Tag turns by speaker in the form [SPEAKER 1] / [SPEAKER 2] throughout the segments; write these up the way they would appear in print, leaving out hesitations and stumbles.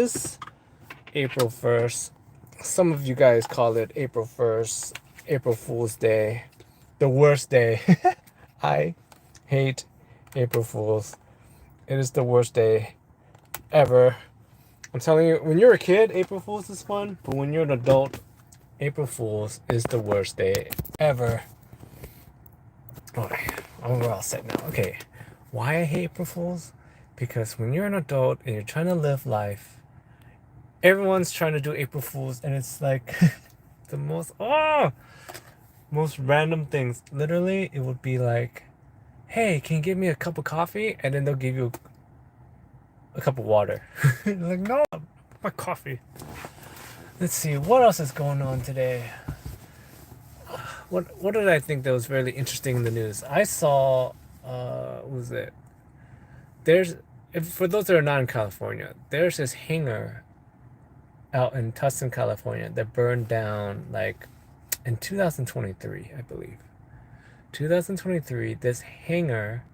[SPEAKER 1] is April 1st. Some of you guys call it April 1st, April Fool's Day, the worst day. I hate April Fools. It is the worst day ever. I'm telling you, when you're a kid, April Fools is fun, but when you're an adult, April Fools is the worst day ever. Okay, we're all set now. Okay, why I hate April Fools? Because when you're an adult and you're trying to live life, everyone's trying to do April Fools, and it's like the most random things. Literally, it would be like, "Hey, can you give me a cup of coffee?" And then they'll give you a cup of water. Like, no, my coffee. Let's see, what else is going on today? What did I think that was really interesting in the news? I saw, what was it? There's, for those that are not in California, there's this hangar out in Tustin, California that burned down like in 2023, I believe. 2023, this hangar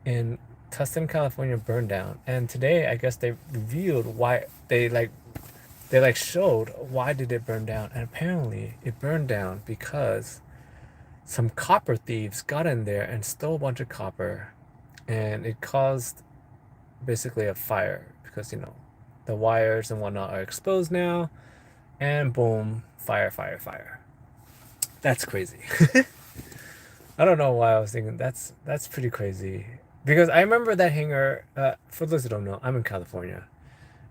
[SPEAKER 1] in Tustin, California burned down. And today, I guess they revealed why they showed why did it burn down. And apparently it burned down because some copper thieves got in there and stole a bunch of copper, and it caused basically a fire because the wires and whatnot are exposed now, and boom, fire, fire, fire. That's crazy. I don't know why I was thinking that's pretty crazy, because I remember that hangar. For those who don't know, I'm in California,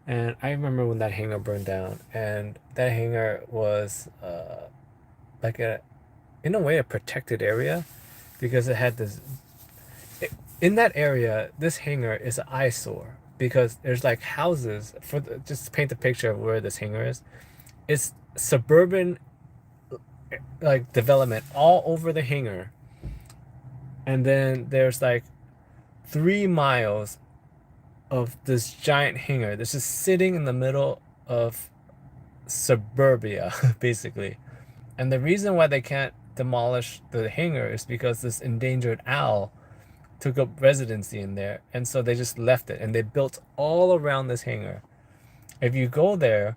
[SPEAKER 1] and I remember when that hangar burned down, and that hangar was like in a way a protected area, because it had this. In that area, this hangar is an eyesore because there's like houses just to paint the picture of where this hangar is. It's suburban like development all over the hangar, and then there's like 3 miles of this giant hangar that's just sitting in the middle of suburbia, basically. And the reason why they can't demolish the hangar is because this endangered owl took up residency in there, and so they just left it, and they built all around this hangar. If you go there,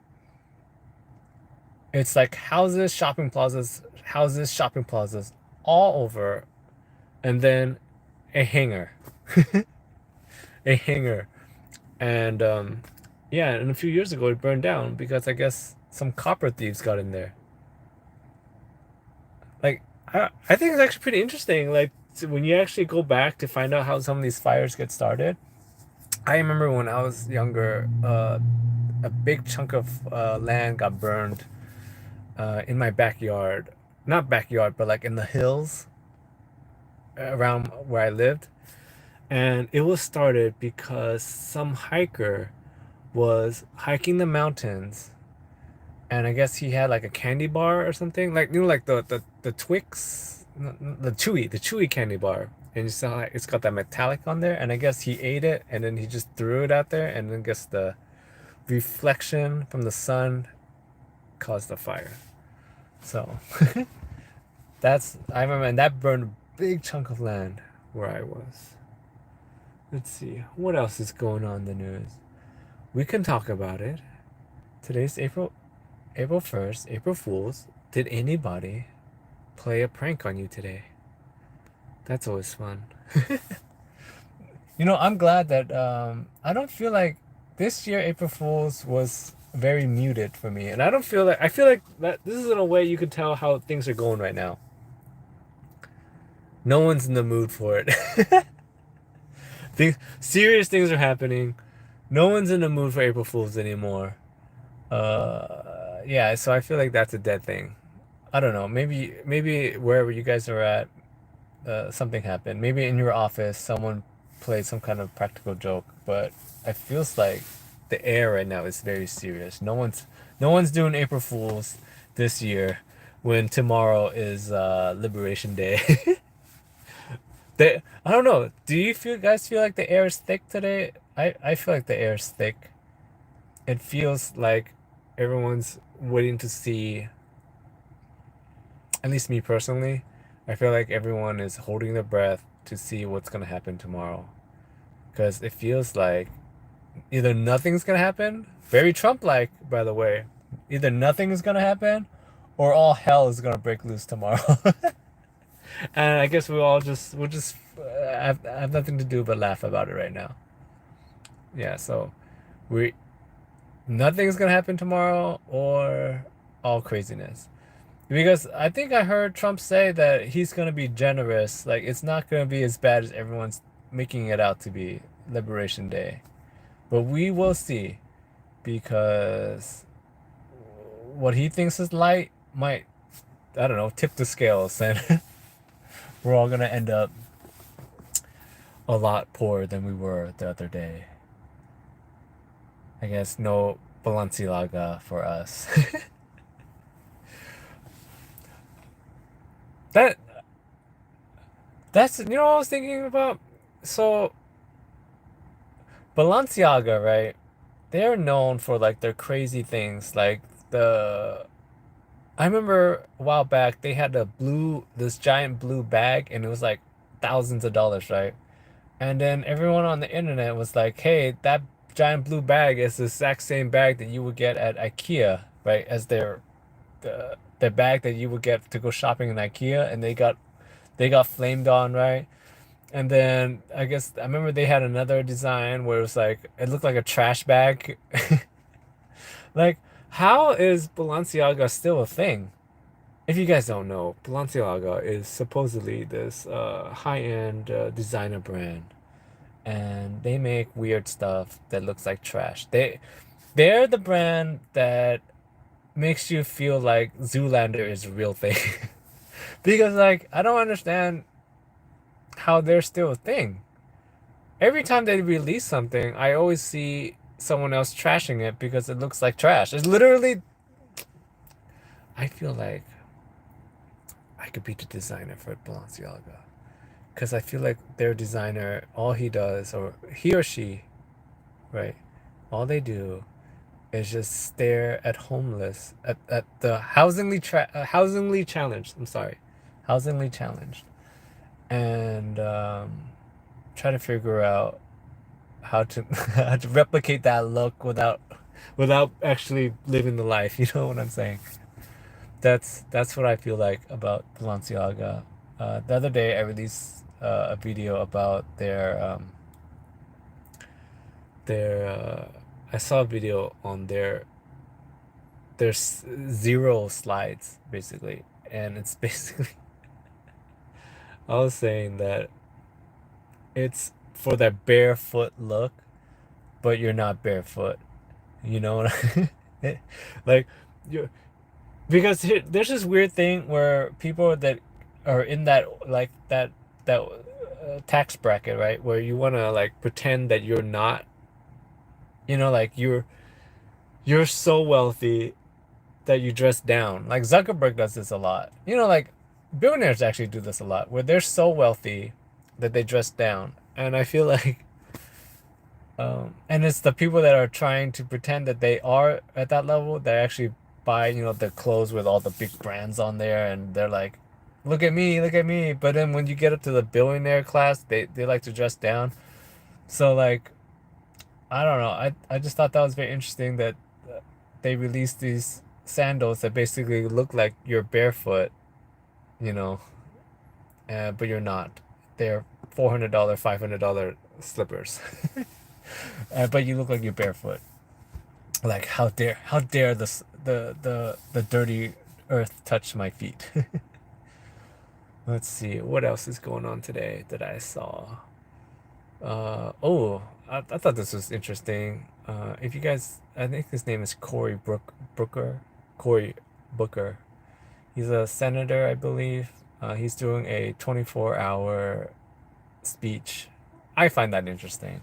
[SPEAKER 1] it's like houses, shopping plazas, all over, and then a hangar, a hangar, and yeah. And a few years ago, it burned down because I guess some copper thieves got in there. Like, I think it's actually pretty interesting. Like, when you actually go back to find out how some of these fires get started. I remember when I was younger, a big chunk of land got burned in my backyard. Not backyard, but like in the hills around where I lived. And it was started because some hiker was hiking the mountains, and I guess he had like a candy bar or something, like like the Twix, the Chewy candy bar, and you saw it's got that metallic on there, and I guess he ate it and then he just threw it out there, and then I guess the reflection from the sun caused the fire. So I remember, and that burned a big chunk of land where I was. Let's see what else is going on in the news. We can talk about it. Today's April 1st, April Fools. Did anybody play a prank on you today? That's always fun. I'm glad that I don't feel like this year April Fools was very muted for me. And I feel like that this is in a way you could tell how things are going right now. No one's in the mood for it. Serious things are happening. No one's in the mood for April Fools anymore. Yeah, so I feel like that's a dead thing. I don't know. Maybe wherever you guys are at, something happened. Maybe in your office, someone played some kind of practical joke. But it feels like the air right now is very serious. No one's doing April Fools this year, when tomorrow is Liberation Day. I don't know. Do you guys feel like the air is thick today? I feel like the air is thick. It feels like everyone's waiting to see, at least me personally, I feel like everyone is holding their breath to see what's going to happen tomorrow. Because it feels like Either nothing's gonna happen, very Trump-like, by the way. Either nothing is gonna happen, or all hell is gonna break loose tomorrow. And I guess we'll just have nothing to do but laugh about it right now. Yeah, so we nothing's gonna happen tomorrow or all craziness. Because I think I heard Trump say that he's gonna be generous. Like it's not gonna be as bad as everyone's making it out to be Liberation Day. But we will see because what he thinks is light might, I don't know, tip the scales and we're all gonna end up a lot poorer than we were the other day. I guess no Balenciaga for us. that that's what I was thinking about. So Balenciaga, right? They're known for like their crazy things, like the. I remember a while back they had this giant blue bag, and it was like thousands of dollars, right? And then everyone on the internet was like, "Hey, that giant blue bag is the exact same bag that you would get at IKEA, right? As the bag that you would get to go shopping in IKEA." And they got flamed on, right? And then I guess I remember they had another design where it was like it looked like a trash bag. Like, how is Balenciaga still a thing? If you guys don't know, Balenciaga is supposedly this high-end designer brand, and they make weird stuff that looks like trash. They're the brand that makes you feel like Zoolander is a real thing. Because like I don't understand how they're still a thing. Every time they release something, I always see someone else trashing it because it looks like trash. It's literally, I feel like I could be the designer for Balenciaga. Because I feel like their designer, all he does, or he or she, right? All they do is just stare at homeless, at the housingly challenged. I'm sorry, housingly challenged, and try to figure out how to how to replicate that look without actually living the life. You know what I'm saying? That's what I feel like about Balenciaga. The other day, I released a video about their. I saw a video on their zero slides basically, and it's basically I was saying that it's for that barefoot look, but you're not barefoot. You know what like you because there's this weird thing where people that are in that tax bracket, right, where you want to like pretend that you're not, like you're so wealthy that you dress down. Like Zuckerberg does this a lot. Like billionaires actually do this a lot, where they're so wealthy that they dress down. And I feel like, and it's the people that are trying to pretend that they are at that level that actually buy, the clothes with all the big brands on there, and they're like, "Look at me, look at me." But then when you get up to the billionaire class, they like to dress down. So like, I don't know. I just thought that was very interesting that they released these sandals that basically look like you're barefoot, you know, but you're not. They're $400, $500 slippers, but you look like you're barefoot. Like how dare the dirty earth touch my feet? Let's see what else is going on today that I saw. Oh, I thought this was interesting. If you guys, I think his name is Booker, Cory Booker. He's a senator, I believe. He's doing a 24-hour speech. I find that interesting.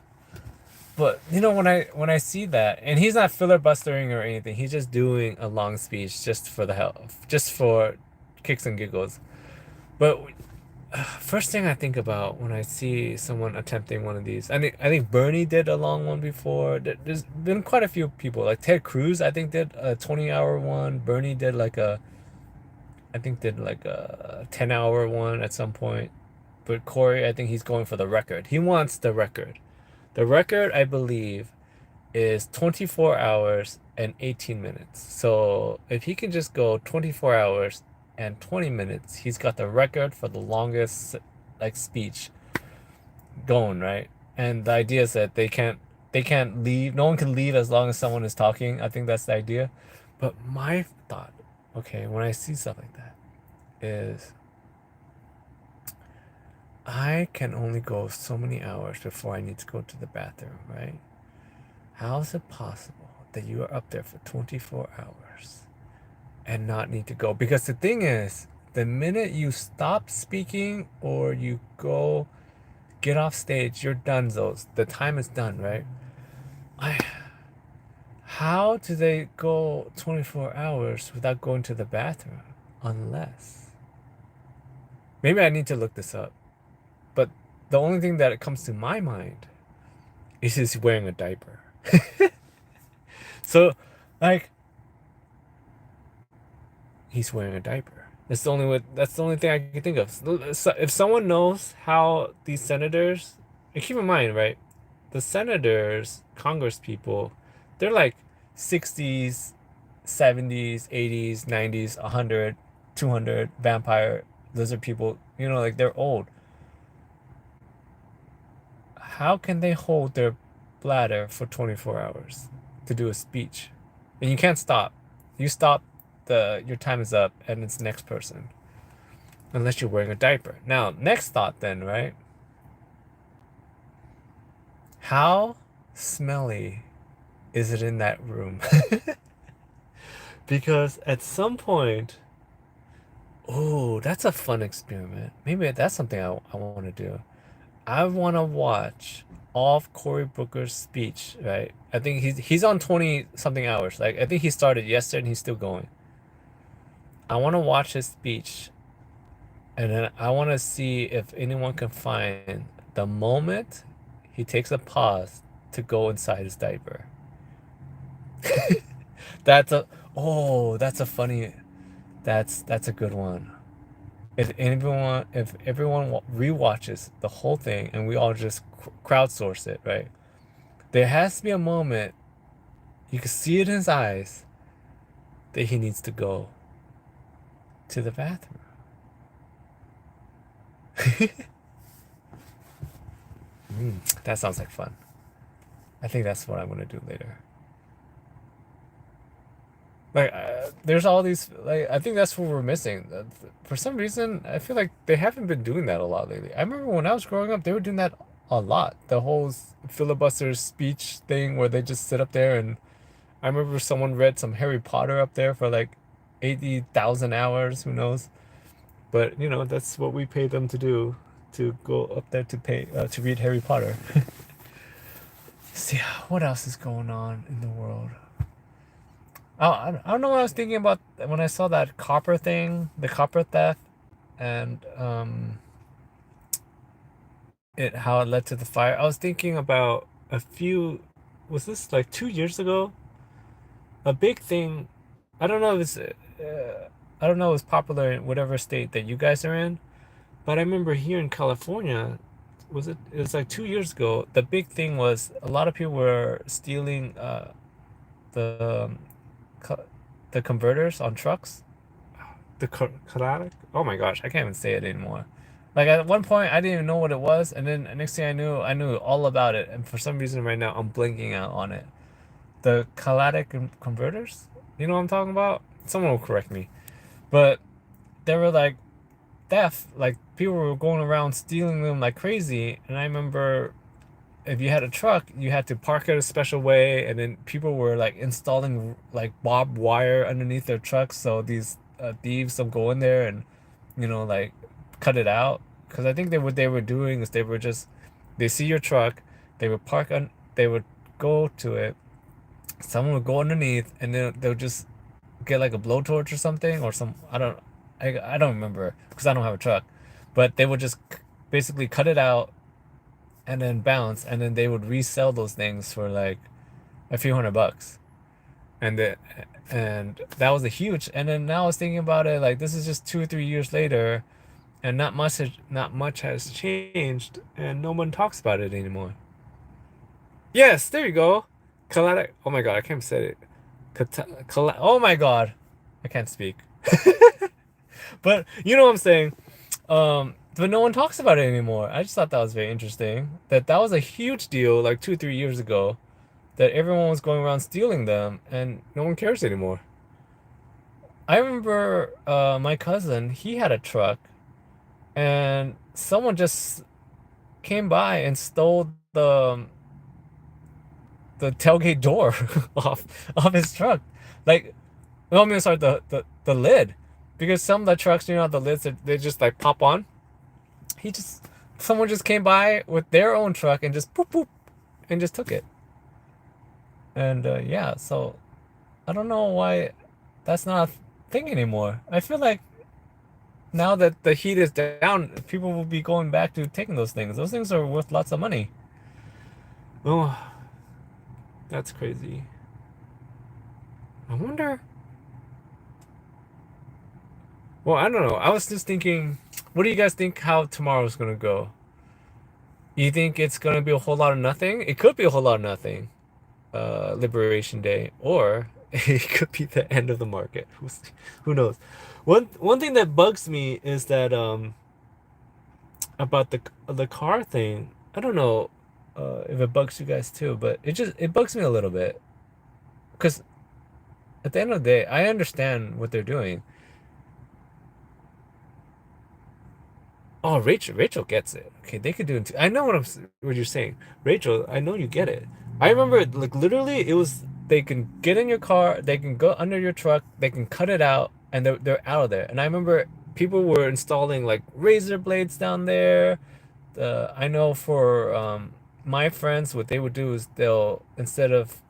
[SPEAKER 1] But when I see that, and he's not filibustering or anything, he's just doing a long speech just for the hell, just for kicks and giggles. But first thing I think about when I see someone attempting one of these, I think Bernie did a long one before. There's been quite a few people, like Ted Cruz, I think did a 20-hour one. Bernie did like a 10-hour one at some point. But Cory, I think he's going for the record. He wants the record. The record, I believe, is 24 hours and 18 minutes. So if he can just go 24 hours and 20 minutes, he's got the record for the longest like speech going, right? And the idea is that they can't leave. No one can leave as long as someone is talking. I think that's the idea. But my thought, okay, when I see stuff like that, is I can only go so many hours before I need to go to the bathroom, right? How is it possible that you are up there for 24 hours and not need to go? Because the thing is, the minute you stop speaking or you go get off stage, you're done, those. The time is done, right? I How do they go 24 hours without going to the bathroom? Unless. Maybe I need to look this up. But the only thing that comes to my mind is he's wearing a diaper. So, like, he's wearing a diaper. That's the only thing I can think of. So if someone knows how these senators, and keep in mind, right? The senators, Congress people, they're like 60s, 70s, 80s, 90s, 100, 200 vampire lizard people, like they're old. How can they hold their bladder for 24 hours to do a speech? And you can't stop. You stop, your time is up and it's the next person. Unless you're wearing a diaper. Now, next thought then, right? How smelly is it in that room? Because at some point, oh, that's a fun experiment. Maybe that's something I want to do. I want to watch all of Cory Booker's speech, right? I think he's on 20 something hours. Like I think he started yesterday and he's still going. I want to watch his speech and then I want to see if anyone can find the moment he takes a pause to go inside his diaper. That's a that's a funny that's a good one. If everyone rewatches the whole thing and we all just crowdsource it, right? There has to be a moment you can see it in his eyes that he needs to go to the bathroom. That sounds like fun. I think that's what I'm gonna do later. Like, there's all these like I think that's what we're missing. For some reason, I feel like they haven't been doing that a lot lately. I remember when I was growing up, they were doing that a lot. The whole filibuster speech thing where they just sit up there and I remember someone read some Harry Potter up there for like 80,000 hours, who knows? But that's what we pay them to do, to go up there to pay to read Harry Potter. See what else is going on in the world. I don't know what I was thinking about when I saw that copper thing, the copper theft, and how it led to the fire. I was thinking about was this like 2 years ago? A big thing. I don't know if it's, I don't know if it's popular in whatever state that you guys are in, but I remember here in California, it was like 2 years ago. The big thing was a lot of people were stealing the co- the converters on trucks. The Karatic. Oh my gosh, I can't even say it anymore. Like at one point, I didn't even know what it was, and then next thing I knew all about it. And for some reason, right now, I'm blinking out on it. The catalytic converters. You know what I'm talking about? Someone will correct me. But they were like theft. Like people were going around stealing them like crazy. And I remember if you had a truck, you had to park it a special way, and then people were like installing like barbed wire underneath their trucks, so these thieves would go in there and like cut it out. Because I think what they were doing is they see your truck, they would they would go to it, someone would go underneath, and then they'll just get like a blowtorch or something or some I don't remember because I don't have a truck, but they would just basically cut it out and then bounce, and then they would resell those things for like a few $100. And that was a huge. And then now I was thinking about it, like this is just 2 or 3 years later, and not much has changed, and no one talks about it anymore. Yes, there you go. Oh my god, I can't say it. Oh my god, I can't speak. But you know what I'm saying. But no one talks about it anymore. I just thought that was very interesting. That was a huge deal like 2, 3 years ago. That everyone was going around stealing them, and no one cares anymore. I remember my cousin. He had a truck, and someone just came by and stole the tailgate door off his truck. Like, no, I mean, sorry, the lid, because some of the trucks, the lids they just like pop on. He just Someone just came by with their own truck and just poop poop and just took it. And yeah, so I don't know why that's not a thing anymore. I feel like now that the heat is down, people will be going back to taking those things. Those things are worth lots of money. Oh, that's crazy. I wonder. Well, I don't know. I was just thinking, what do you guys think how tomorrow's gonna go? You think it's gonna be a whole lot of nothing? It could be a whole lot of nothing, Liberation Day, or it could be the end of the market. Who knows? One thing that bugs me is that about the car thing. I don't know if it bugs you guys too, but it bugs me a little bit because at the end of the day, I understand what they're doing. Oh, Rachel gets it. Okay, they could do it too. I know what you're saying, Rachel. I know you get it. I remember like literally, it was they can get in your car, they can go under your truck, they can cut it out, and they're out of there. And I remember people were installing like razor blades down there. I know for my friends, what they would do is they'll instead of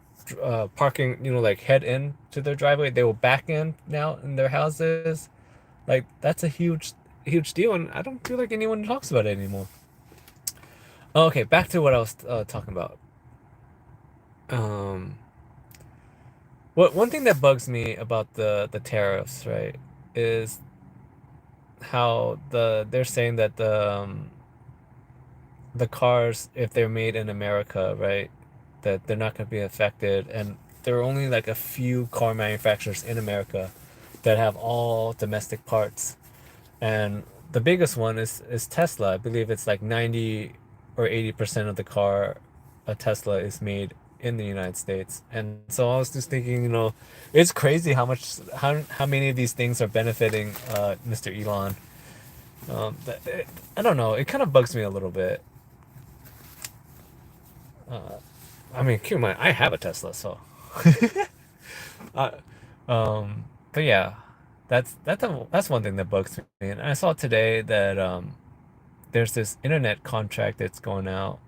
[SPEAKER 1] parking, like head in to their driveway, they will back in now in their houses. Like that's a huge deal, and I don't feel like anyone talks about it anymore. Okay, back to what I was talking about. Um, what One thing that bugs me about the tariffs, right, is how they're saying that the cars, if they're made in America, right, that they're not going to be affected, and there are only like a few car manufacturers in America that have all domestic parts. And the biggest one is Tesla. I believe it's like 90 or 80% of the car, a Tesla, is made in the United States. And so I was just thinking, it's crazy how many of these things are benefiting Mr. Elon. I don't know. It kind of bugs me a little bit. Uh, I mean, keep in mind, I have a Tesla, so. uh, but yeah, that's one thing that bugs me. And I saw today that there's this internet contract that's going out,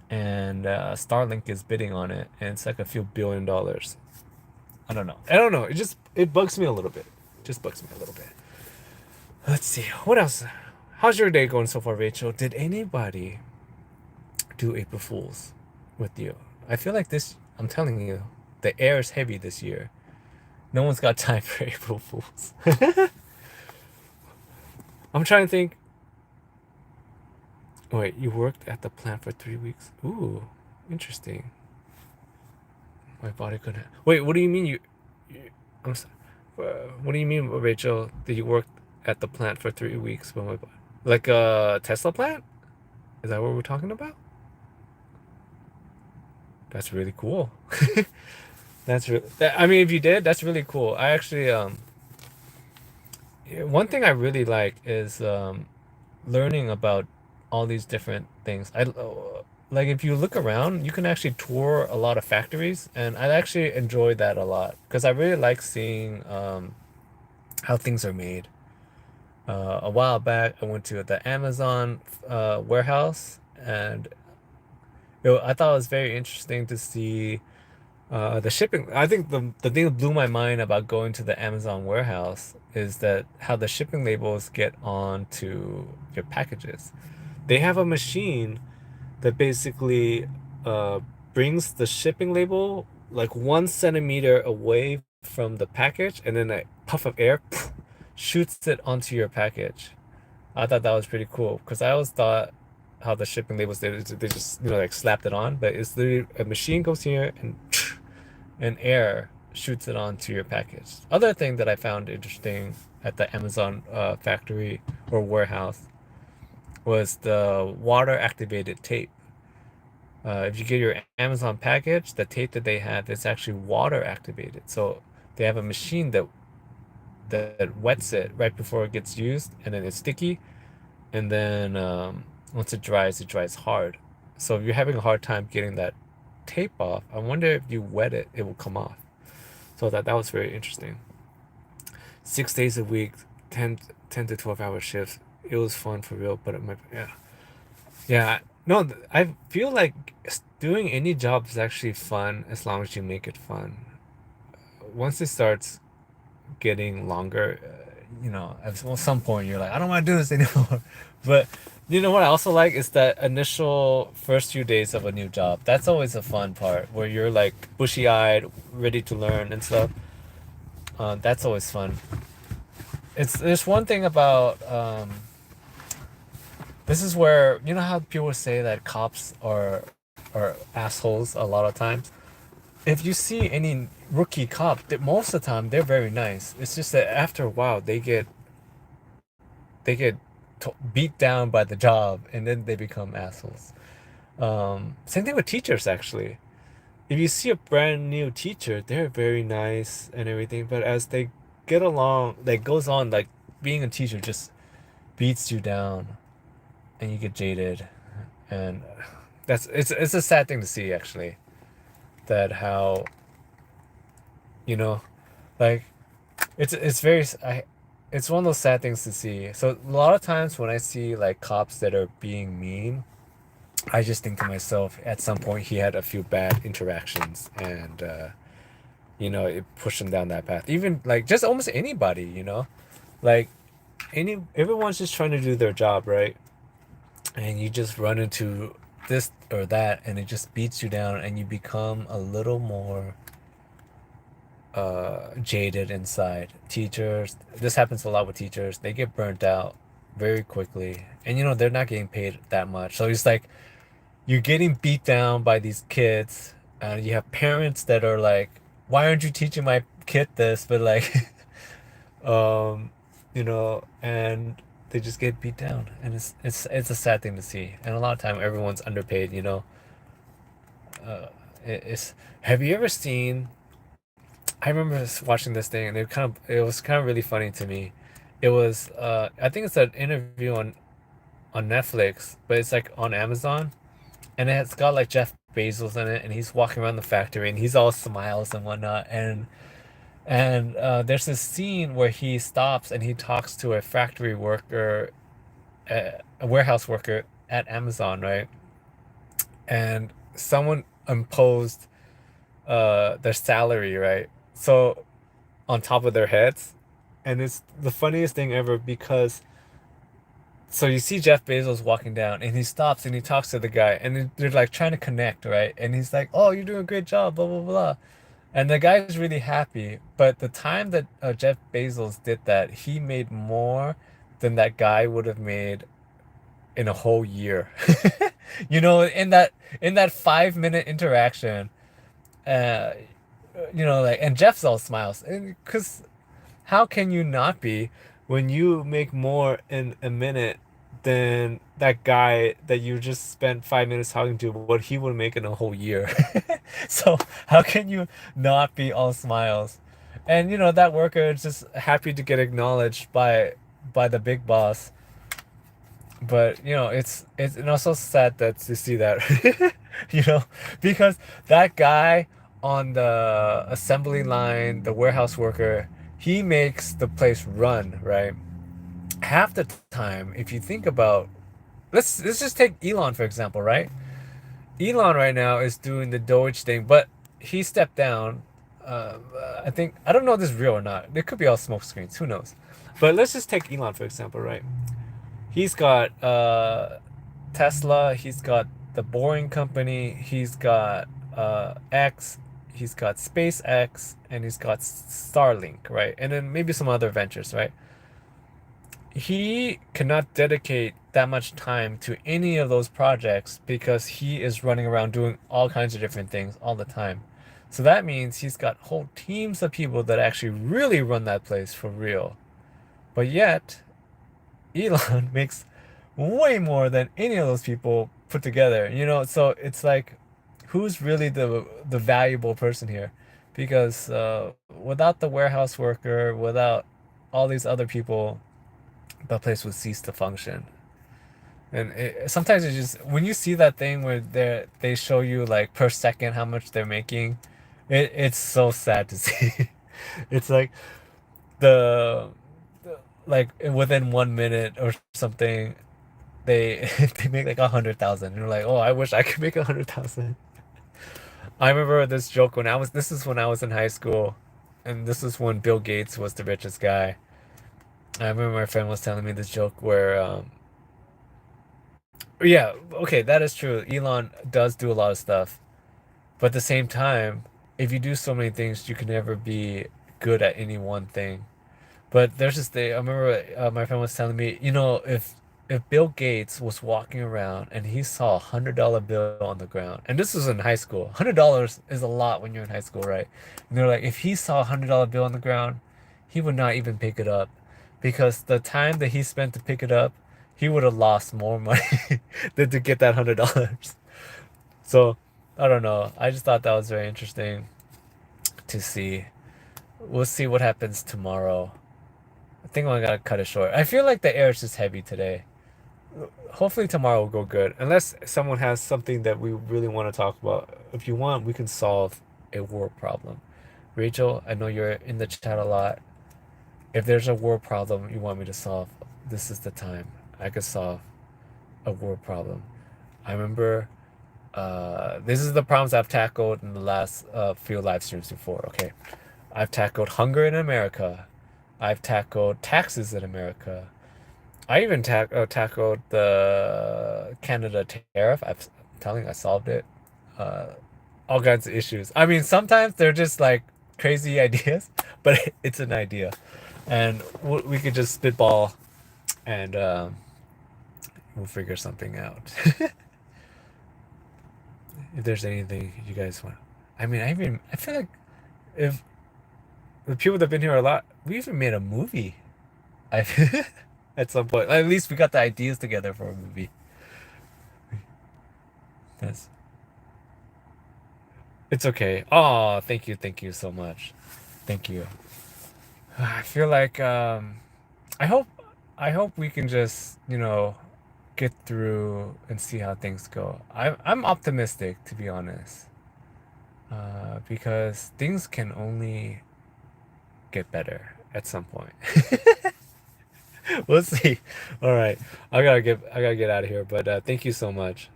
[SPEAKER 1] and Starlink is bidding on it, and it's like a few $1 billion. I don't know. I don't know. It bugs me a little bit. Just bugs me a little bit. Let's see. What else? How's your day going so far, Rachel? Did anybody do April Fools with you? I feel like this. I'm telling you, the air is heavy this year. No one's got time for April Fools. I'm trying to think. Wait, you worked at the plant for 3 weeks? Ooh, interesting. My body couldn't. Wait, what do you mean I'm sorry. What do you mean, Rachel? That you worked at the plant for 3 weeks? But my body, like a Tesla plant? Is that what we're talking about? That's really cool. I mean, if you did, that's really cool. I actually one thing I really like is learning about all these different things. I like if you look around, you can actually tour a lot of factories, and I actually enjoy that a lot because I really like seeing how things are made. A while back, I went to the Amazon warehouse, and I thought it was very interesting to see the shipping. I think the thing that blew my mind about going to the Amazon warehouse is that how the shipping labels get onto your packages. They have a machine that basically uh, brings the shipping label like 1 centimeter away from the package, and then a puff of air shoots it onto your package. I thought that was pretty cool because I always thought how the shipping labels they just like slapped it on, but it's literally a machine goes here and air shoots it onto your package. Other thing that I found interesting at the Amazon factory or warehouse was the water activated tape. If you get your Amazon package, the tape that they have is actually water activated. So they have a machine that wets it right before it gets used, and then it's sticky, and then once it dries hard. So if you're having a hard time getting that tape off, I wonder if you wet it, it will come off. So that was very interesting. 6 days a week, 10 to 12 hour shifts. It was fun for real, but yeah. Yeah, no, I feel like doing any job is actually fun as long as you make it fun. Once it starts getting longer, at some point you're like, I don't want to do this anymore. But you know what I also like is that initial first few days of a new job. That's always a fun part where you're like bushy-eyed, ready to learn and stuff. That's always fun. There's one thing about this is where you know how people say that cops are assholes a lot of times. If you see any rookie cop, most of the time they're very nice. It's just that after a while they get beat down by the job and then they become assholes. Same thing with teachers actually. If you see a brand new teacher, they're very nice and everything, but as they get along, like goes on, like being a teacher just beats you down and you get jaded, and it's a sad thing to see actually. That how you know, like it's very it's one of those sad things to see. So a lot of times when I see like cops that are being mean, I just think to myself, at some point he had a few bad interactions, and it pushed him down that path. Even like just almost anybody, like everyone's just trying to do their job, right? And you just run into this or that, and it just beats you down, and you become a little more jaded inside. Teachers, this happens a lot with teachers. They get burnt out very quickly, and they're not getting paid that much. So it's like you're getting beat down by these kids, and you have parents that are like, "Why aren't you teaching my kid this?" But like, and they just get beat down, and it's a sad thing to see. And a lot of time, everyone's underpaid. It's Have you ever seen? I remember watching this thing, and it was kind of really funny to me. It was I think it's an interview on Netflix, but it's like on Amazon, and it's got like Jeff Bezos in it, and he's walking around the factory, and he's all smiles and whatnot, and there's this scene where he stops and he talks to a factory worker, a warehouse worker at Amazon, right? And someone imposed their salary, right? So on top of their heads, and it's the funniest thing ever because so you see Jeff Bezos walking down, and he stops and he talks to the guy, and they're like trying to connect, right? And he's like, "Oh, you're doing a great job," blah blah blah. And the guy's really happy. But the time that Jeff Bezos did that, he made more than that guy would have made in a whole year. In that 5 minute interaction, uh, like, and Jeff's all smiles, and because how can you not be when you make more in a minute than that guy that you just spent 5 minutes talking to, what he would make in a whole year? So how can you not be all smiles? And that worker is just happy to get acknowledged by the big boss. But it's also sad that to see that, you know, because that guy on the assembly line, the warehouse worker, he makes the place run, right? Half the time, if you think about, let's just take Elon for example, right? Elon right now is doing the Doge thing, but he stepped down. Uh, I don't know if this is real or not. It could be all smoke screens. Who knows? But let's just take Elon for example, right? He's got Tesla. He's got the Boring Company. He's got X. He's got SpaceX, and he's got Starlink, right? And then maybe some other ventures, right? He cannot dedicate that much time to any of those projects because he is running around doing all kinds of different things all the time. So that means he's got whole teams of people that actually really run that place for real. But yet, Elon makes way more than any of those people put together. So it's like, who's really the valuable person here? Because without the warehouse worker, without all these other people, the place would cease to function. And sometimes it's just when you see that thing where they show you like per second how much they're making, it's so sad to see. It's like the, like within 1 minute or something, they they make like 100,000. And you're like, oh, I wish I could make 100,000. I remember this joke when I was. This is when I was in high school, and this is when Bill Gates was the richest guy. I remember my friend was telling me this joke where yeah, okay, that is true. Elon does do a lot of stuff, but at the same time, if you do so many things, you can never be good at any one thing. But there's this thing. I remember my friend was telling me, if Bill Gates was walking around and he saw $100 bill on the ground, and this was in high school, $100 is a lot when you're in high school, right? And they're like, if he saw $100 bill on the ground, he would not even pick it up, because the time that he spent to pick it up, he would have lost more money than to get that $100. So I don't know. I just thought that was very interesting to see. We'll see what happens tomorrow. I think I gotta cut it short. I feel like the air is just heavy today. Hopefully tomorrow will go good. Unless someone has something that we really want to talk about. If you want, we can solve a world problem. Rachel, I know you're in the chat a lot. If there's a world problem you want me to solve, this is the time. I could solve a world problem. I remember this is the problems I've tackled in the last few live streams before, okay? I've tackled hunger in America. I've tackled taxes in America. I even tackled the Canada tariff. I'm telling you, I solved it. Uh, all kinds of issues. I mean, sometimes they're just like crazy ideas, but it's an idea. And we could just spitball and we'll figure something out. If there's anything you guys want. I mean, I feel like if the people that have been here a lot, we even made a movie. I at some point. At least we got the ideas together for a movie. Yes. It's okay. Oh, thank you so much. Thank you. I feel like I hope I hope we can just, get through and see how things go. I'm optimistic, to be honest. Because things can only get better at some point. We'll see. All right. I gotta get out of here, but thank you so much.